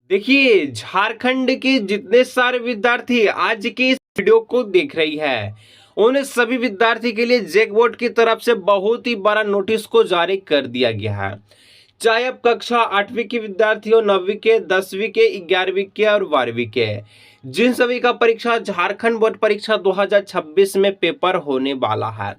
देखिए, झारखंड के जितने सारे विद्यार्थी आज की इस वीडियो को देख रही है, उन सभी विद्यार्थी के लिए जैक बोर्ड की तरफ से बहुत ही बड़ा नोटिस को जारी कर दिया गया है। चाहे अब कक्षा 8वीं के विद्यार्थी हो, 9वीं के, 10वीं के, 11वीं के और 12वीं के, जिन सभी का परीक्षा झारखंड बोर्ड परीक्षा 2026 में पेपर होने वाला है,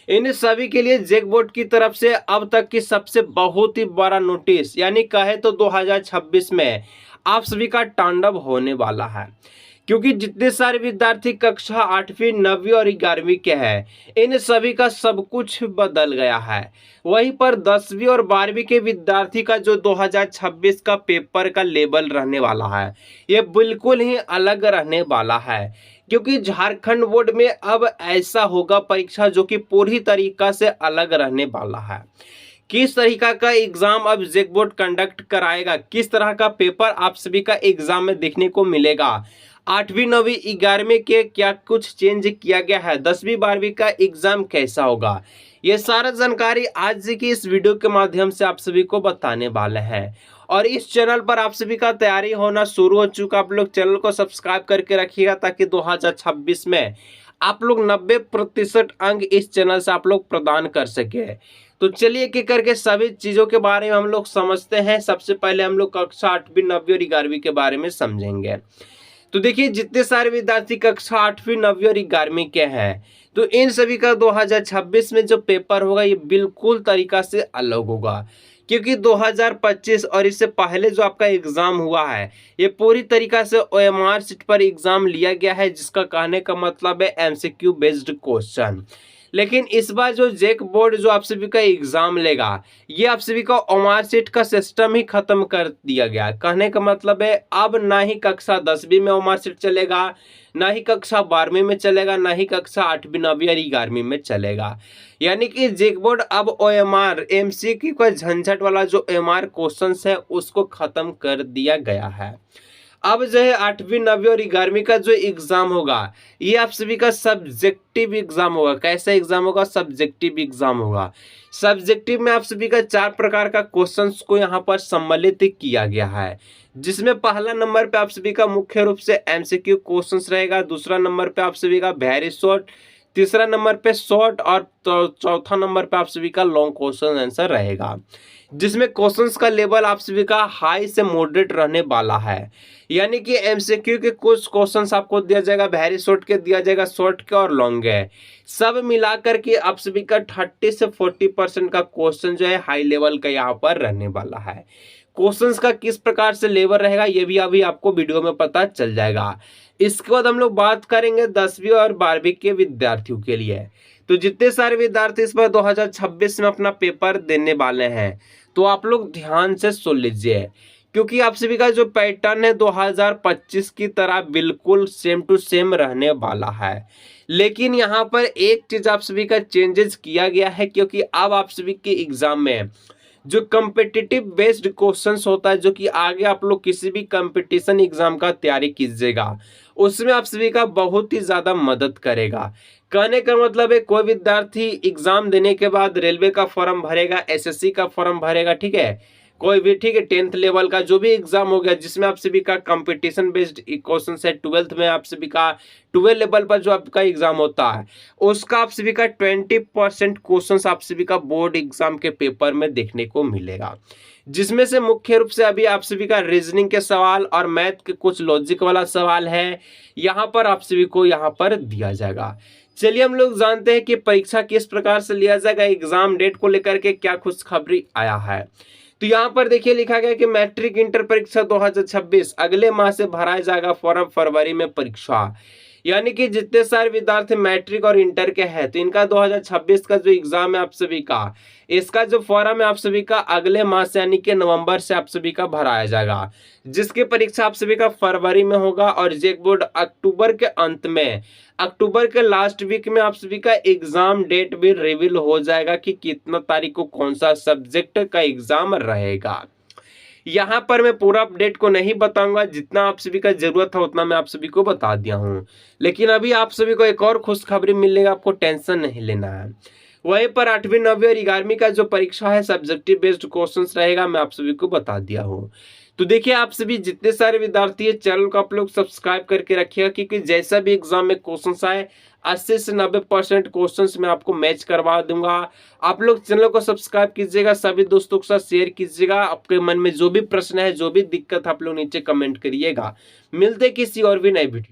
इन सभी के लिए जैक बोर्ड की तरफ से अब तक की सबसे बहुत ही बड़ा नोटिस, यानी कहे तो 2026 में आप सभी का तांडव होने वाला है। क्योंकि जितने सारे विद्यार्थी कक्षा 8वीं, 9वीं और 11वीं के हैं, इन सभी का सब कुछ बदल गया है। वहीं पर 10वीं और 12वीं के विद्यार्थी का जो 2026 का पेपर का लेवल रहने वाला है, ये बिल्कुल ही अलग रहने वाला है। क्योंकि झारखंड बोर्ड में अब ऐसा होगा परीक्षा जो कि पूरी तरीका से अलग रहने वाला है। किस तरीका का एग्जाम अब जैक बोर्ड कंडक्ट कराएगा, किस तरह का पेपर आप सभी का एग्जाम में देखने को मिलेगा, 8वीं, 9वीं, 11वीं के क्या कुछ चेंज किया गया है, 10वीं, 12वीं का एग्जाम कैसा होगा, ये सारा जानकारी आज की इस वीडियो के माध्यम से आप सभी को बताने वाले हैं। और इस चैनल पर आप सभी का तैयारी होना शुरू हो चुका। आप लोग चैनल को सब्सक्राइब करके रखिएगा ताकि 2026 में आप लोग 90% अंक इस चैनल से आप लोग प्रदान कर सके। तो चलिए एक एक करके सभी चीज़ों के बारे में हम लोग समझते हैं। सबसे पहले हम लोग कक्षा 8वीं, 9वीं और 11वीं के बारे में समझेंगे। तो देखिए, जितने सारे विद्यार्थी कक्षा 8वीं, 9वीं और 11वीं के हैं, तो इन सभी का 2026 में जो पेपर होगा ये बिल्कुल तरीका से अलग होगा। क्योंकि 2025 और इससे पहले जो आपका एग्जाम हुआ है, ये पूरी तरीका से ओएमआर सीट पर एग्जाम लिया गया है, जिसका कहने का मतलब है एमसीक्यू बेस्ड क्वेश्चन। लेकिन इस बार जो जैक बोर्ड जो आप सभी का एग्जाम लेगा, ये आप सभी का ओएमआर सीट का सिस्टम ही खत्म कर दिया गया। कहने का मतलब है अब ना ही कक्षा 10वीं में ओएमआर सीट चलेगा, ना ही कक्षा 12वीं में चलेगा, ना ही कक्षा 8वीं, 9वीं और 11वीं में चलेगा। यानी कि जैक बोर्ड अब ओएमआर एमसीक्यू का झंझट वाला जो ओएमआर क्वेश्चंस है उसको खत्म कर दिया गया है। अब जो है 8वीं, 9वीं और 11वीं का जो एग्जाम होगा, ये आप सभी का सब्जेक्टिव एग्जाम होगा। कैसा एग्जाम होगा? सब्जेक्टिव एग्जाम होगा। सब्जेक्टिव में आप सभी का 4 प्रकार का क्वेश्चंस को यहाँ पर सम्मिलित किया गया है, जिसमें पहला नंबर पे आप सभी का मुख्य रूप से एमसीक्यू क्वेश्चंस रहेगा, दूसरा नंबर पे आप सभी का वेरी शॉर्ट, तीसरा नंबर पे शॉर्ट और चौथा नंबर पे आप सभी का लॉन्ग क्वेश्चन आंसर रहेगा, जिसमें क्वेश्चंस का लेवल आप सभी का हाई से मॉडरेट रहने वाला है। यानी कि एमसीक्यू के कुछ क्वेश्चंस आपको दिया जाएगा, वेरी शॉर्ट के दिया जाएगा, शॉर्ट के और लॉन्ग है, सब मिलाकर के आप सभी का 30 से 40% का क्वेश्चन जो है हाई लेवल का यहाँ पर रहने वाला है। क्वेश्चंस का किस प्रकार से लेवल रहेगा ये भी अभी आपको वीडियो में पता चल जाएगा। इसके बाद हम लोग बात करेंगे 10वीं और 12वीं के विद्यार्थियों के लिए। तो जितने सारे विद्यार्थी इस बार 2026 में अपना पेपर देने वाले हैं, तो आप लोग ध्यान से सुन लीजिए, क्योंकि आप सभी का जो पैटर्न है 2025 की तरह बिल्कुल सेम टू सेम रहने वाला है। लेकिन यहाँ पर एक चीज आप सभी का चेंजेस किया गया है, क्योंकि अब आप सभी के एग्जाम में जो कम्पिटिटिव बेस्ड क्वेश्चंस होता है, जो कि आगे आप लोग किसी भी कंपटीशन एग्जाम का तैयारी कीजिएगा, उसमें आप सभी का बहुत ही ज़्यादा मदद करेगा। कहने का मतलब है कोई विद्यार्थी एग्जाम देने के बाद रेलवे का फॉर्म भरेगा, एसएससी का फॉर्म भरेगा, ठीक है, कोई भी, ठीक है, 10th लेवल का जो भी एग्जाम हो गया जिसमें आप सभी का कंपटीशन बेस्ड क्वेश्चन है, 12th में आप सभी का 12 लेवल पर जो आपका एग्जाम होता है उसका आप सभी का 20% क्वेश्चंस आप सभी का बोर्ड एग्जाम के पेपर में देखने को मिलेगा, जिसमें से मुख्य रूप से अभी आप सभी का रीजनिंग के सवाल और मैथ के कुछ लॉजिक वाला सवाल है, यहाँ पर आप सभी को यहाँ पर दिया जाएगा। चलिए हम लोग जानते हैं कि परीक्षा किस प्रकार से लिया जाएगा, एग्जाम डेट को लेकर के क्या खुशखबरी आया है। तो यहाँ पर देखिए लिखा गया कि मैट्रिक इंटर परीक्षा 2026 अगले माह से भराया जाएगा फॉर्म, फरवरी में परीक्षा। यानी कि जितने सारे विद्यार्थी मैट्रिक और इंटर के हैं, तो इनका 2026 का जो एग्जाम है आप सभी का, इसका जो फॉर्म है आप सभी का अगले माह से यानी कि नवंबर से आप सभी का भराया जाएगा, जिसकी परीक्षा आप सभी का फरवरी में होगा। और जैक बोर्ड अक्टूबर के अंत में, अक्टूबर के लास्ट वीक में आप सभी का एग्जाम डेट भी रिवील हो जाएगा कि कितना तारीख को कौन सा सब्जेक्ट का एग्जाम रहेगा। यहाँ पर मैं पूरा अपडेट को नहीं बताऊंगा, जितना आप सभी का जरूरत है उतना मैं आप सभी को बता दिया हूँ। लेकिन अभी आप सभी को एक और खुशखबरी मिलेगा, आपको टेंशन नहीं लेना है। वहीं पर 8वीं, 9वीं और 11वीं का जो परीक्षा है सब्जेक्टिव बेस्ड क्वेश्चंस रहेगा, मैं आप सभी को बता दिया हूँ। तो देखिए आप सभी जितने सारे विद्यार्थी है चैनल को आप लोग सब्सक्राइब करके रखिएगा, क्योंकि जैसा भी एग्जाम में क्वेश्चन आए 80 से 90% क्वेश्चन मैं आपको मैच करवा दूंगा। आप लोग चैनल को सब्सक्राइब कीजिएगा, सभी दोस्तों के साथ शेयर कीजिएगा। आपके मन में जो भी प्रश्न है, जो भी दिक्कत, आप लोग नीचे कमेंट करिएगा। मिलते किसी और भी नए वीडियो।